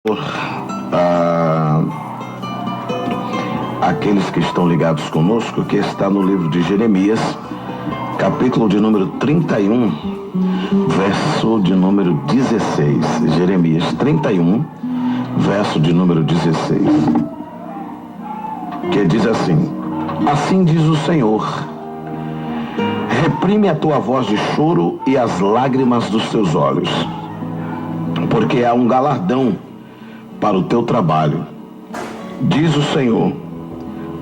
a aqueles que estão ligados conosco, que está no livro de Jeremias, capítulo de número 31, verso de número 16. Jeremias 31, verso de número 16, que diz assim: assim diz o Senhor, reprime a tua voz de choro e as lágrimas dos teus olhos, porque há um galardão para o teu trabalho, diz o Senhor,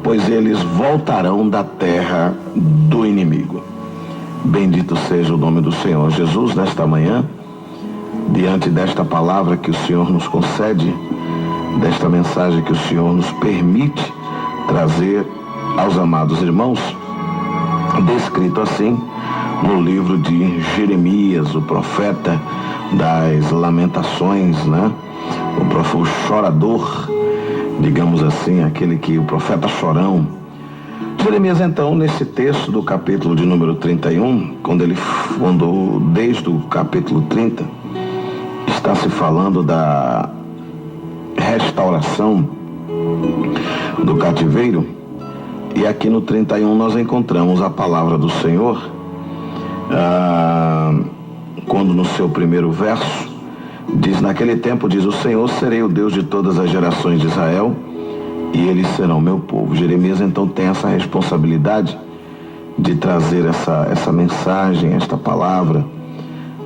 pois eles voltarão da terra do inimigo. Bendito seja o nome do Senhor Jesus nesta manhã, diante desta palavra que o Senhor nos concede, desta mensagem que o Senhor nos permite trazer aos amados irmãos, descrito assim no livro de Jeremias, o profeta das lamentações, né? O chorador, digamos assim, o profeta chorão. Jeremias, então, nesse texto do capítulo de número 31, quando desde o capítulo 30, está se falando da restauração do cativeiro, e aqui no 31 nós encontramos a palavra do Senhor, quando no seu primeiro verso, diz: naquele tempo, diz o Senhor, serei o Deus de todas as gerações de Israel, e eles serão meu povo. Jeremias então tem essa responsabilidade de trazer essa mensagem, esta palavra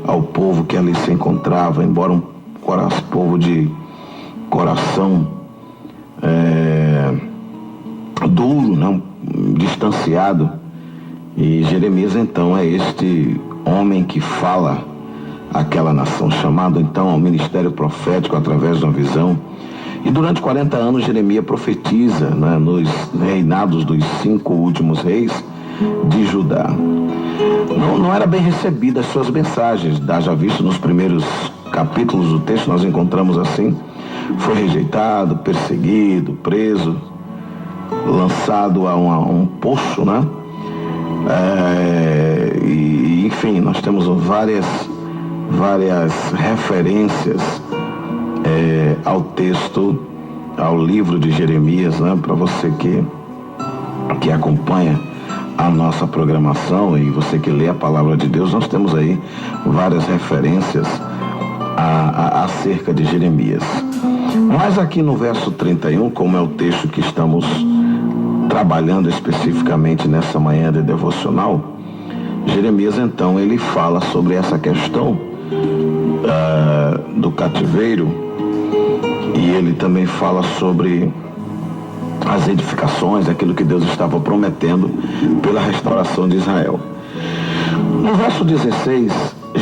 ao povo que ali se encontrava, embora um povo de coração duro, não, distanciado. E Jeremias então é este homem que fala aquela nação, chamado então ao ministério profético através de uma visão. E durante 40 anos Jeremias profetiza, né, nos reinados dos 5 últimos reis de Judá. Não era bem recebida as suas mensagens, já visto nos primeiros capítulos do texto, nós encontramos assim: foi rejeitado, perseguido, preso, lançado a um poço, né? Enfim, nós temos várias referências ao texto, ao livro de Jeremias, né? Para você que acompanha a nossa programação e você que lê a palavra de Deus, nós temos aí várias referências acerca de Jeremias. Mas aqui no verso 31, como é o texto que estamos trabalhando especificamente nessa manhã de devocional, Jeremias então ele fala sobre essa questão do cativeiro, e ele também fala sobre as edificações, aquilo que Deus estava prometendo pela restauração de Israel. No verso 16,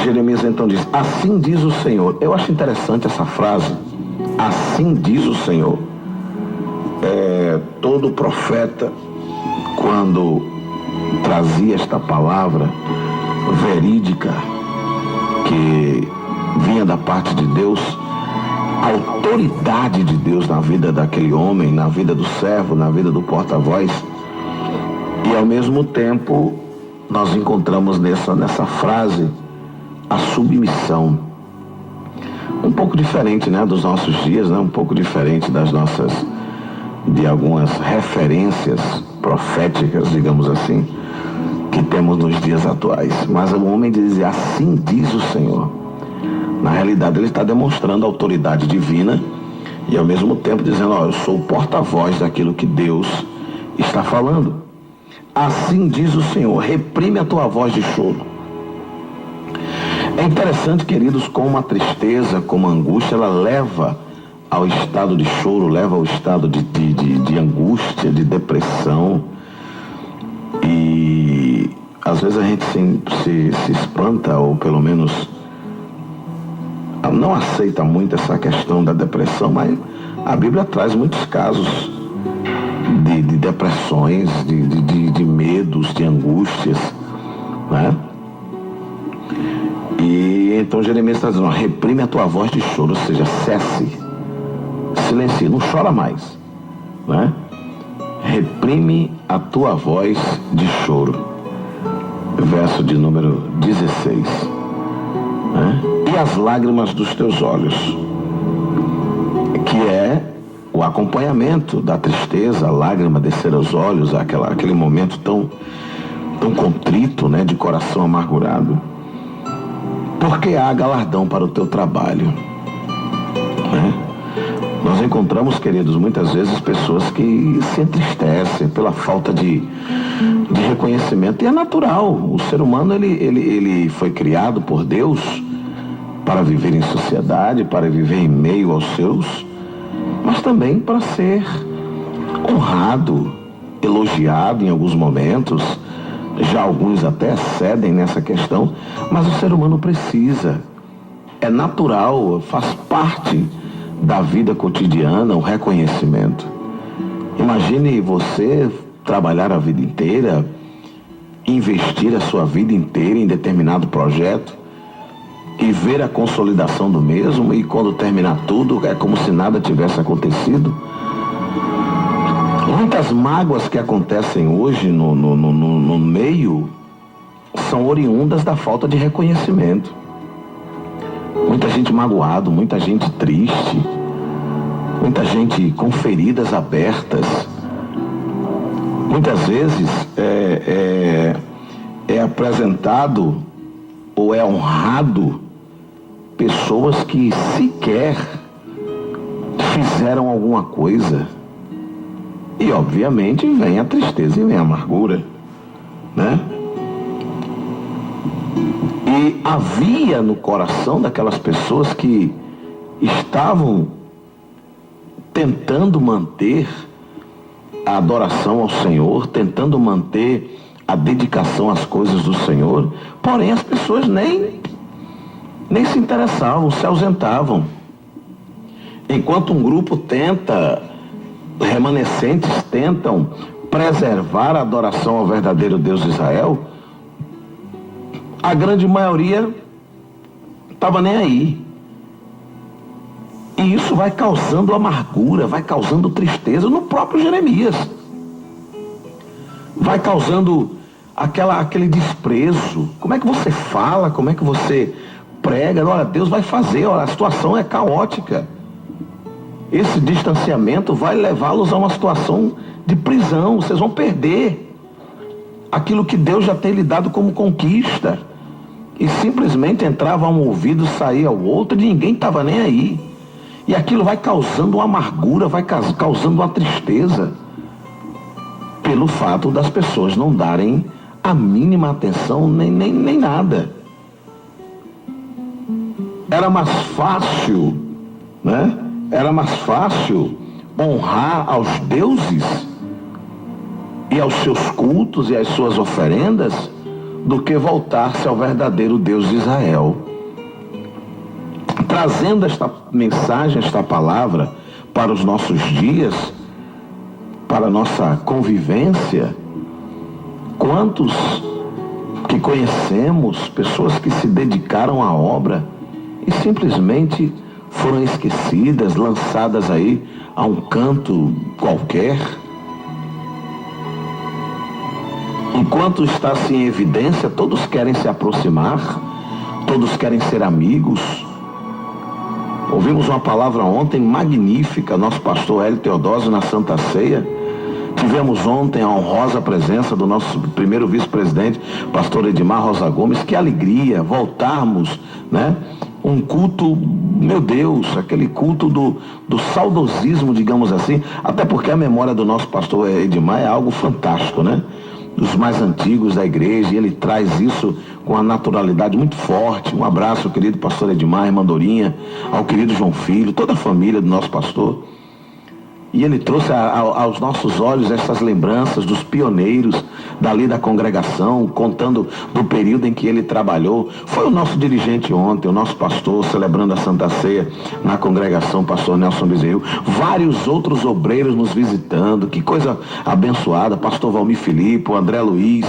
Jeremias então diz: assim diz o Senhor. Eu acho interessante essa frase, assim diz o Senhor. Todo profeta, quando trazia esta palavra verídica que vinha da parte de Deus, a autoridade de Deus na vida daquele homem, na vida do servo, na vida do porta-voz, e ao mesmo tempo nós encontramos nessa frase a submissão, um pouco diferente, né, dos nossos dias, né, um pouco diferente de algumas referências proféticas, digamos assim, que temos nos dias atuais. Mas o homem dizia: assim diz o Senhor. Na realidade ele está demonstrando a autoridade divina e ao mesmo tempo dizendo: eu sou o porta-voz daquilo que Deus está falando. Assim diz o Senhor, reprime a tua voz de choro. É interessante, queridos, como a tristeza, como a angústia, ela leva ao estado de choro, leva ao estado de angústia, de depressão. E às vezes a gente se espanta, ou pelo menos não aceita muito essa questão da depressão, mas a Bíblia traz muitos casos de depressões, de medos, de angústias, né? E então Jeremias está dizendo: reprime a tua voz de choro, ou seja, cesse, silencie, não chora mais, né? Reprime a tua voz de choro. Verso de número 16, né? E as lágrimas dos teus olhos. acompanhamento da tristeza, a lágrima descer aos olhos, aquele momento tão contrito, né, de coração amargurado. Porque há galardão para o teu trabalho, né? Nós encontramos, queridos, muitas vezes pessoas que se entristecem pela falta de reconhecimento. E é natural. O ser humano ele foi criado por Deus para viver em sociedade, para viver em meio aos seus, mas também para ser honrado, elogiado em alguns momentos. Já alguns até cedem nessa questão, mas o ser humano precisa. É natural, faz parte da vida cotidiana o reconhecimento. Imagine você trabalhar a vida inteira, investir a sua vida inteira em determinado projeto e ver a consolidação do mesmo, e quando terminar tudo é como se nada tivesse acontecido. Muitas mágoas que acontecem hoje no meio são oriundas da falta de reconhecimento. Muita gente magoada, muita gente triste, muita gente com feridas abertas. Muitas vezes é apresentado ou é honrado pessoas que sequer fizeram alguma coisa. E obviamente vem a tristeza e vem a amargura, né? E havia no coração daquelas pessoas que estavam tentando manter a adoração ao Senhor, tentando manter a dedicação às coisas do Senhor, porém as pessoas nem se interessavam, se ausentavam. Enquanto um grupo remanescentes tentam preservar a adoração ao verdadeiro Deus de Israel, a grande maioria estava nem aí. E isso vai causando amargura, vai causando tristeza no próprio Jeremias. Vai causando aquele desprezo. Como é que você fala? Como é que você prega? Olha, Deus vai fazer, olha, a situação é caótica. Esse distanciamento vai levá-los a uma situação de prisão. Vocês vão perder aquilo que Deus já tem lhe dado como conquista. E simplesmente entrava um ouvido, saía o outro, e ninguém estava nem aí. E aquilo vai causando uma amargura, vai causando uma tristeza, pelo fato das pessoas não darem a mínima atenção, nem nada. Era mais fácil, né? Era mais fácil honrar aos deuses e aos seus cultos e às suas oferendas do que voltar-se ao verdadeiro Deus de Israel. Trazendo esta mensagem, esta palavra para os nossos dias, para a nossa convivência, quantos que conhecemos, pessoas que se dedicaram à obra e simplesmente foram esquecidas, lançadas aí a um canto qualquer. Enquanto está-se em evidência, todos querem se aproximar, todos querem ser amigos. Ouvimos uma palavra ontem magnífica, nosso pastor Hélio Teodósio na Santa Ceia. Tivemos ontem a honrosa presença do nosso primeiro vice-presidente, pastor Edmar Rosa Gomes. Que alegria voltarmos, né? Um culto, meu Deus, aquele culto do saudosismo, digamos assim, até porque a memória do nosso pastor Edmar é algo fantástico, né? Dos mais antigos da igreja, e ele traz isso com uma naturalidade muito forte. Um abraço ao querido pastor Edmar, irmã Dorinha, ao querido João Filho, toda a família do nosso pastor. E ele trouxe aos nossos olhos essas lembranças dos pioneiros dali da congregação, contando do período em que ele trabalhou. Foi o nosso dirigente ontem, o nosso pastor, celebrando a Santa Ceia na congregação, pastor Nelson Bezerril. Vários outros obreiros nos visitando, que coisa abençoada, pastor Valmir Filipe, o André Luiz,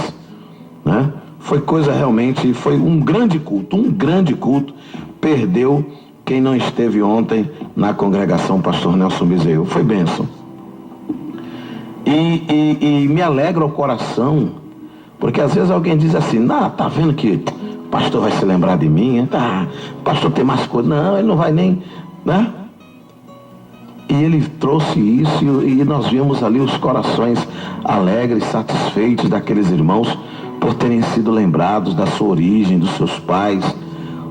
né? Foi coisa realmente, foi um grande culto. Perdeu quem não esteve ontem na congregação, pastor Nelson Bezerril. Foi bênção. E me alegra o coração, porque às vezes alguém diz assim, tá vendo que o pastor vai se lembrar de mim? O pastor tem mais coisa. Não, ele não vai nem, né? E ele trouxe isso, e nós vimos ali os corações alegres, satisfeitos daqueles irmãos por terem sido lembrados da sua origem, dos seus pais,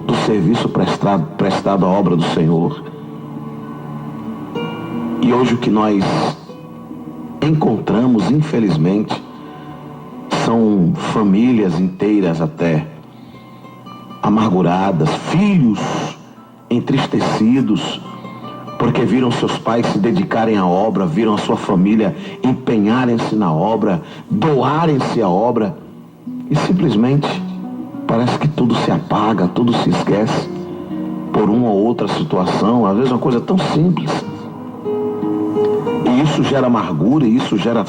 do serviço prestado à obra do Senhor. E hoje o que nós encontramos, infelizmente, são famílias inteiras até amarguradas, filhos entristecidos, porque viram seus pais se dedicarem à obra, viram a sua família empenharem-se na obra, doarem-se à obra, e simplesmente parece que tudo se apaga, tudo se esquece, por uma ou outra situação, às vezes uma coisa tão simples. E isso gera amargura, e isso gera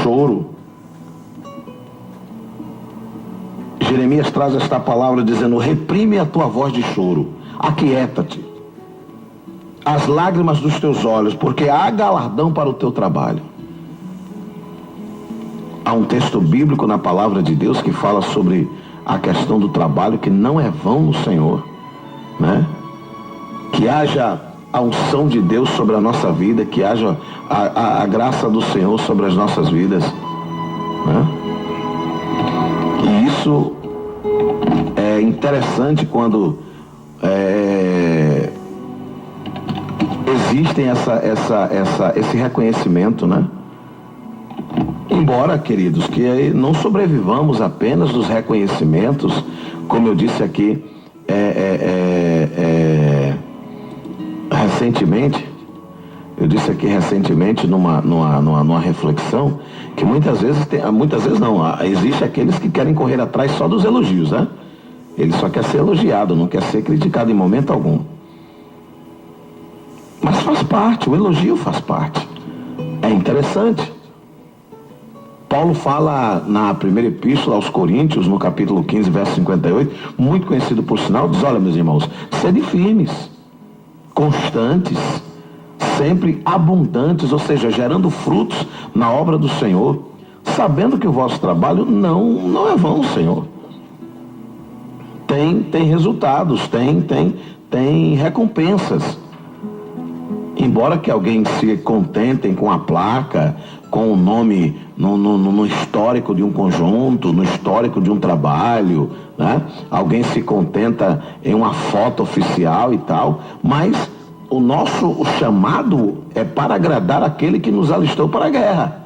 choro. Jeremias traz esta palavra dizendo: reprime a tua voz de choro, aquieta-te, as lágrimas dos teus olhos, porque há galardão para o teu trabalho. Há um texto bíblico na palavra de Deus que fala sobre a questão do trabalho, que não é vão no Senhor, né? Que haja a unção de Deus sobre a nossa vida, que haja a graça do Senhor sobre as nossas vidas, né? E isso é interessante quando existem esse reconhecimento, né? Embora, queridos, que não sobrevivamos apenas dos reconhecimentos, como eu disse aqui recentemente numa reflexão, que muitas vezes existe aqueles que querem correr atrás só dos elogios, né? Ele só quer ser elogiado, não quer ser criticado em momento algum. Mas faz parte, o elogio faz parte. É interessante. Paulo fala na primeira epístola aos Coríntios, no capítulo 15, verso 58, muito conhecido por sinal, diz: olha, meus irmãos, sede firmes, constantes, sempre abundantes, ou seja, gerando frutos na obra do Senhor, sabendo que o vosso trabalho não é vão, Senhor. Tem resultados, tem recompensas. Embora que alguém se contentem com a placa, com o nome no histórico de um conjunto, no histórico de um trabalho, né? Alguém se contenta em uma foto oficial e tal, mas o chamado é para agradar aquele que nos alistou para a guerra.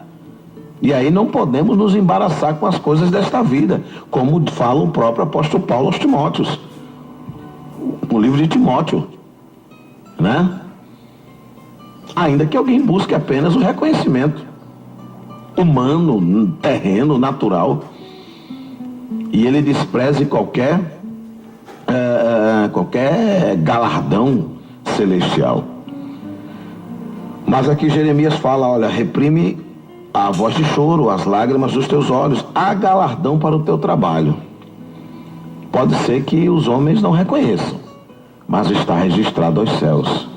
E aí não podemos nos embaraçar com as coisas desta vida, como fala o próprio apóstolo Paulo aos Timóteos, no livro de Timóteo, né? Ainda que alguém busque apenas o reconhecimento humano, terreno, natural, e ele despreze qualquer galardão celestial. Mas aqui Jeremias fala: olha, reprime a voz de choro, as lágrimas dos teus olhos, há galardão para o teu trabalho. Pode ser que os homens não reconheçam, mas está registrado aos céus.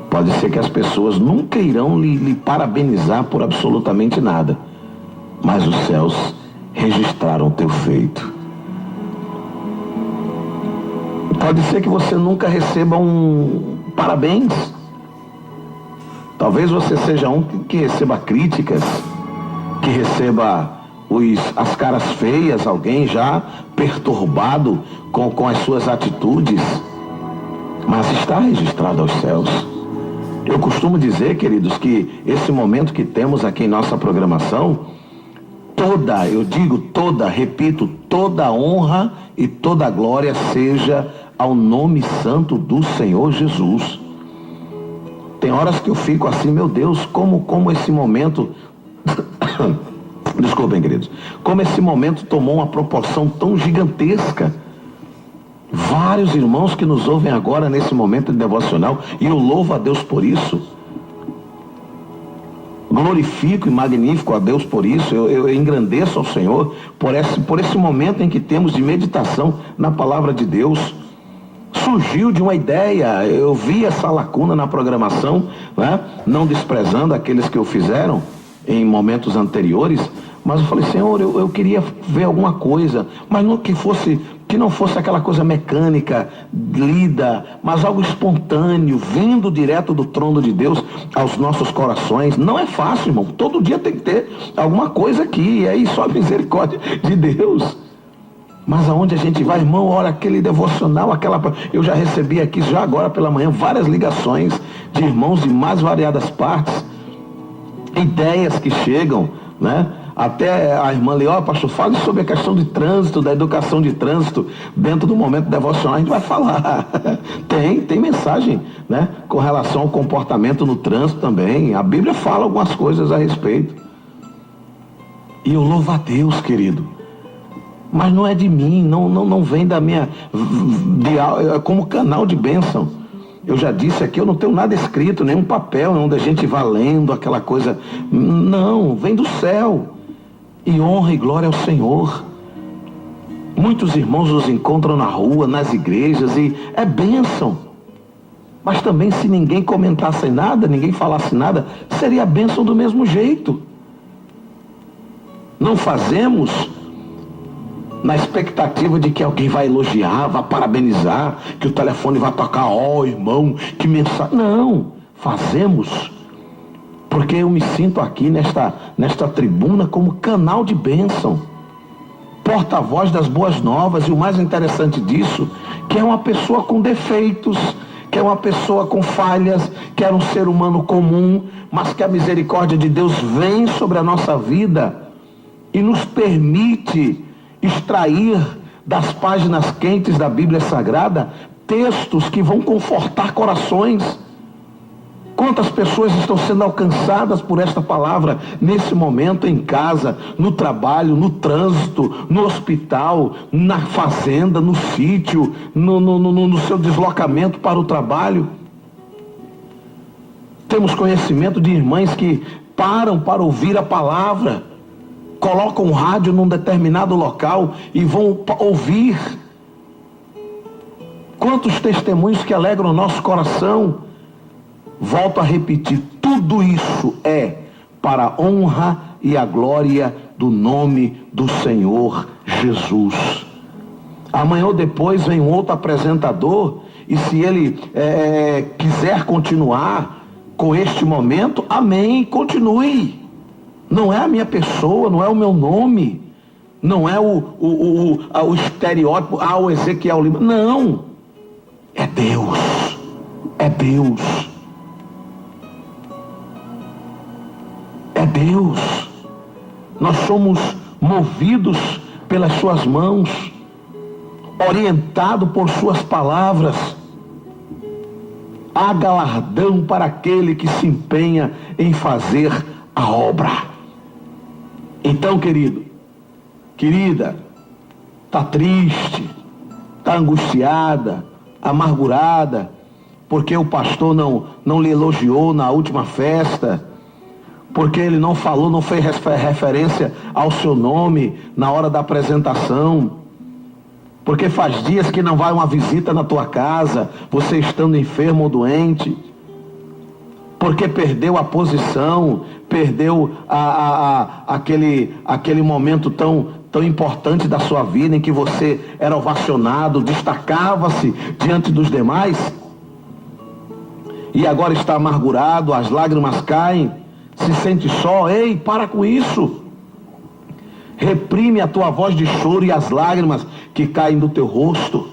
Pode ser que as pessoas nunca irão lhe parabenizar por absolutamente nada, mas os céus registraram o teu feito. Pode ser que você nunca receba um parabéns. Talvez você seja um que receba críticas, que receba as caras feias, alguém já perturbado com as suas atitudes, mas está registrado aos céus. Eu costumo dizer, queridos, que esse momento que temos aqui em nossa programação, repito, toda honra e toda glória seja ao nome santo do Senhor Jesus. Tem horas que eu fico assim: meu Deus, como esse momento, desculpem, queridos, como esse momento tomou uma proporção tão gigantesca. Vários irmãos que nos ouvem agora nesse momento de devocional, e eu louvo a Deus por isso, glorifico e magnifico a Deus por isso, eu engrandeço ao Senhor por esse momento em que temos de meditação na palavra de Deus. Surgiu de uma ideia, eu vi essa lacuna na programação, né? Não desprezando aqueles que o fizeram em momentos anteriores, mas eu falei: Senhor, eu queria ver alguma coisa, mas não que fosse que não fosse aquela coisa mecânica, lida, mas algo espontâneo, vindo direto do trono de Deus aos nossos corações. Não é fácil, irmão. Todo dia tem que ter alguma coisa aqui, e aí só a misericórdia de Deus. Mas aonde a gente vai, irmão, olha aquele devocional, eu já recebi aqui, já agora pela manhã, várias ligações de irmãos de mais variadas partes, ideias que chegam, né? Até a irmã ali, ó, pastor, fale sobre a questão de trânsito, da educação de trânsito, dentro do momento devocional, a gente vai falar. Tem mensagem, né, com relação ao comportamento no trânsito também. A Bíblia fala algumas coisas a respeito. E eu louvo a Deus, querido. Mas não é de mim, não vem da minha... como canal de bênção. Eu já disse aqui, eu não tenho nada escrito, nenhum papel onde a gente vá lendo aquela coisa. Não, vem do céu. E honra e glória ao Senhor. Muitos irmãos nos encontram na rua, nas igrejas, e é bênção. Mas também, se ninguém comentasse nada, ninguém falasse nada, seria bênção do mesmo jeito. Não fazemos na expectativa de que alguém vai elogiar, vai parabenizar, que o telefone vai tocar, ó, irmão, que mensagem. Não, fazemos porque eu me sinto aqui nesta tribuna como canal de bênção, porta-voz das boas novas, e o mais interessante disso, que é uma pessoa com defeitos, que é uma pessoa com falhas, que era um ser humano comum, mas que a misericórdia de Deus vem sobre a nossa vida e nos permite extrair das páginas quentes da Bíblia Sagrada textos que vão confortar corações. Quantas pessoas estão sendo alcançadas por esta palavra nesse momento, em casa, no trabalho, no trânsito, no hospital, na fazenda, no sítio, no seu deslocamento para o trabalho. Temos conhecimento de irmãs que param para ouvir a palavra, colocam um rádio num determinado local e vão ouvir. Quantos testemunhos que alegram o nosso coração. Volto a repetir, tudo isso é para a honra e a glória do nome do Senhor Jesus. Amanhã ou depois vem um outro apresentador, e se ele quiser continuar com este momento, amém, continue. Não é a minha pessoa, não é o meu nome, não é o estereótipo, o Ezequiel Lima, não, é Deus, é Deus. É Deus. Nós somos movidos pelas suas mãos, orientados por suas palavras. Há galardão para aquele que se empenha em fazer a obra. Então, querido, querida, está triste, está angustiada, amargurada, porque o pastor não lhe elogiou na última festa, porque ele não falou, não fez referência ao seu nome na hora da apresentação, porque faz dias que não vai uma visita na tua casa, você estando enfermo ou doente, porque perdeu a posição, perdeu aquele momento tão importante da sua vida, em que você era ovacionado, destacava-se diante dos demais, e agora está amargurado, as lágrimas caem, se sente só. Ei, para com isso. Reprime a tua voz de choro e as lágrimas que caem do teu rosto.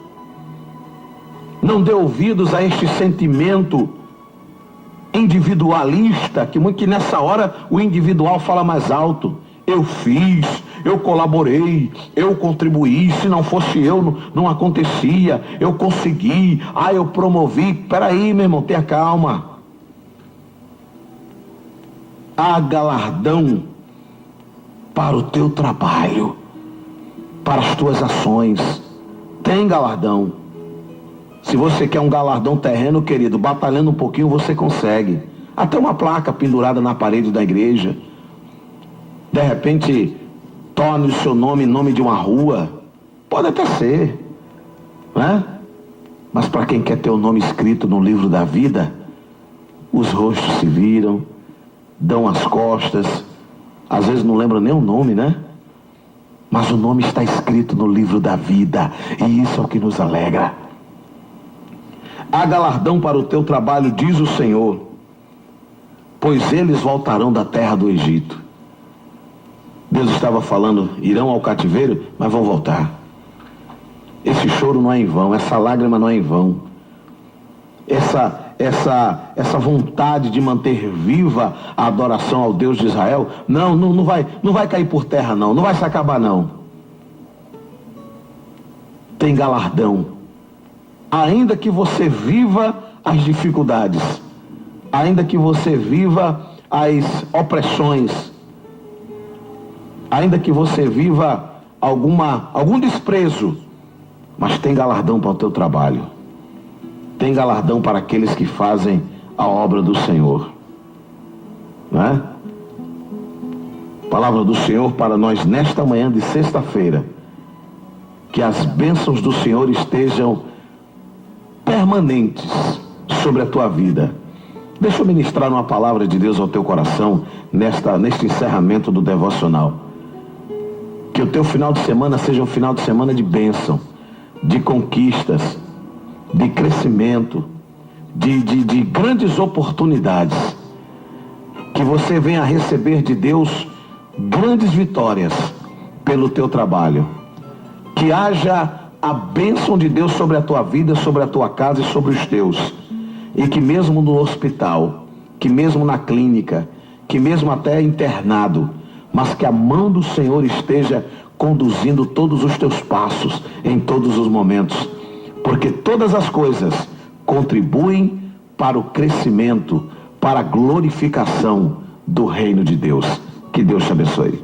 Não dê ouvidos a este sentimento individualista, que nessa hora o individual fala mais alto. Eu fiz, eu colaborei, eu contribuí, se não fosse eu não acontecia, eu consegui, eu promovi. Peraí, meu irmão, tenha calma. Há galardão para o teu trabalho, para as tuas ações. Tem galardão. Se você quer um galardão terreno, querido, batalhando um pouquinho você consegue. Até uma placa pendurada na parede da igreja. De repente, torne o seu nome nome de uma rua. Pode até ser, né? Mas para quem quer ter o nome escrito no livro da vida, os rostos se viram, dão as costas, às vezes não lembram nem o nome, né? mas o nome está escrito no livro da vida, e isso é o que nos alegra. Há galardão para o teu trabalho, diz o Senhor, pois eles voltarão da terra do Egito. Deus estava falando, irão ao cativeiro, mas vão voltar. Esse choro não é em vão, essa lágrima não é em vão. Essa vontade de manter viva a adoração ao Deus de Israel, não vai cair por terra não vai se acabar não. Tem galardão. Ainda que você viva as dificuldades, ainda que você viva as opressões, ainda que você viva algum desprezo, mas tem galardão para o teu trabalho. Tem galardão para aqueles que fazem a obra do Senhor. Não é? Palavra do Senhor para nós nesta manhã de sexta-feira. Que as bênçãos do Senhor estejam permanentes sobre a tua vida. Deixa eu ministrar uma palavra de Deus ao teu coração neste encerramento do devocional. Que o teu final de semana seja um final de semana de bênção, de conquistas, de crescimento, de grandes oportunidades. Que você venha a receber de Deus grandes vitórias pelo teu trabalho. Que haja a bênção de Deus sobre a tua vida, sobre a tua casa e sobre os teus. E que mesmo no hospital, que mesmo na clínica, que mesmo até internado, mas que a mão do Senhor esteja conduzindo todos os teus passos em todos os momentos. Porque todas as coisas contribuem para o crescimento, para a glorificação do reino de Deus. Que Deus te abençoe.